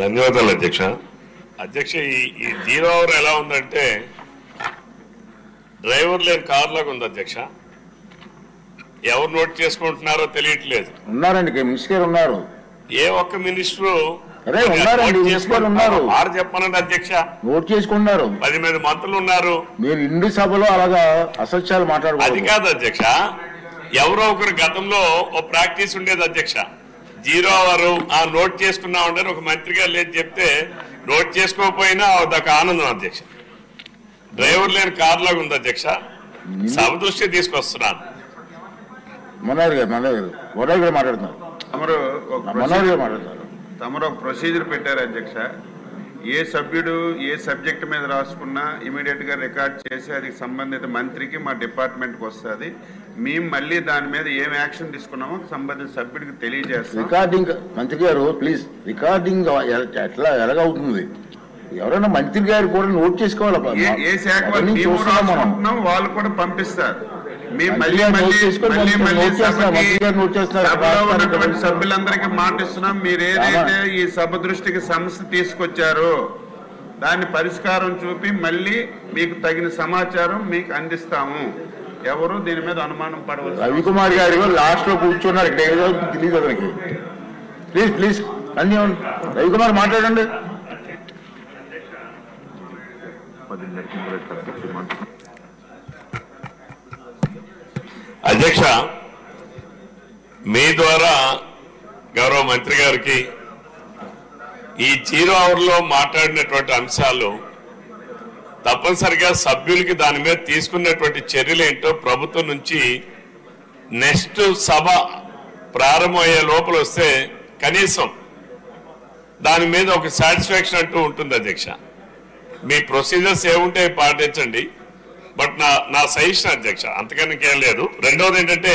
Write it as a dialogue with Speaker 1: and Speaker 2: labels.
Speaker 1: ధన్యవాదాలు అధ్యక్ష. అధ్యక్ష, ఈ 0 అవర్ ఎలా ఉందంటే డ్రైవర్ లేని కార్ లాగా ఉంది అధ్యక్ష. ఎవరు నోట్ చేసుకుంటున్నారో తెలియట్లేదు.
Speaker 2: ఉన్నారండి, మినిస్టర్ ఉన్నారు.
Speaker 1: ఏ ఒక్క మినిస్టరు
Speaker 2: ఉన్నారు
Speaker 1: చెప్పనండి అధ్యక్ష.
Speaker 2: నోట్ చేసుకున్నారు.
Speaker 1: 10 మంది మంత్రులు ఉన్నారు.
Speaker 2: మీరు ఇండి సభలో అలాగా అసత్యాలు మాట్లాడారు.
Speaker 1: అది కాదు అధ్యక్ష, ఎవరో ఒకరు గతంలో ఓ ప్రాక్టీస్ ఉండేది అధ్యక్ష. 0 అవర్ నోట్ చేసుకున్నా ఉండని ఒక మంత్రి గారు లేదు చెప్తే నోట్ చేసుకోకపోయినా అదొక ఆనందం అధ్యక్ష. డ్రైవర్ లేని కార్ లాగా ఉంది అధ్యక్ష. సభ దృష్టి తీసుకొస్తున్నాను.
Speaker 2: మనోహర్ గారు మాట్లాడుతున్నారు.
Speaker 3: తమరు ఒక ప్రొసీజర్ పెట్టారు అధ్యక్ష. ఏ సభ్యుడు ఏ సబ్జెక్ట్ మీద రాసుకున్నా ఇమీడియట్ గా రికార్డ్ చేసి అది సంబంధిత మంత్రికి మా డిపార్ట్మెంట్కి వస్తుంది. మేము మళ్ళీ దాని మీద ఏం యాక్షన్ తీసుకున్నామో సంబంధిత సభ్యుడికి తెలియజేస్తాం.
Speaker 2: రికార్డింగ్ మంత్రి గారు ప్లీజ్, రికార్డింగ్ ఎలాగవుతుంది? ఎవరైనా మంత్రి గారు కూడా నోట్ చేసుకోవాలి.
Speaker 3: ఏ శాఖ వాళ్ళు కూడా పంపిస్తారు. సభ్యులందరికీ మాటిస్తున్నాం, మీరు ఏదైతే ఈ సభ దృష్టికి సమస్య తీసుకొచ్చారో దాన్ని పరిష్కారం చూపి మళ్ళీ మీకు తగిన సమాచారం మీకు అందిస్తాము. ఎవరు దీని మీద అనుమానం పడవచ్చు.
Speaker 2: రవికుమార్ గారు లాస్ట్ లో కూర్చున్నారు, తెలియదు అతనికి. ప్లీజ్ ప్లీజ్ అన్ని రవికుమార్ మాట్లాడండి.
Speaker 1: అధ్యక్ష, మీ ద్వారా గౌరవ మంత్రి గారికి ఈ 0 అవర్లో మాట్లాడినటువంటి అంశాలు తప్పనిసరిగా సభ్యులకి దాని మీద తీసుకున్నటువంటి చర్యలు ఏంటో ప్రభుత్వం నుంచి నెక్స్ట్ సభ ప్రారంభమయ్యే లోపల వస్తే కనీసం దాని మీద ఒక సాటిస్ఫాక్షన్ అంటూ ఉంటుంది అధ్యక్ష. మీ ప్రొసీజర్స్ ఏముంటే పాటించండి, బట్ నా సజెషన్ అధ్యక్ష, అంతకన్నా ఇంకేం లేదు. రెండవది ఏంటంటే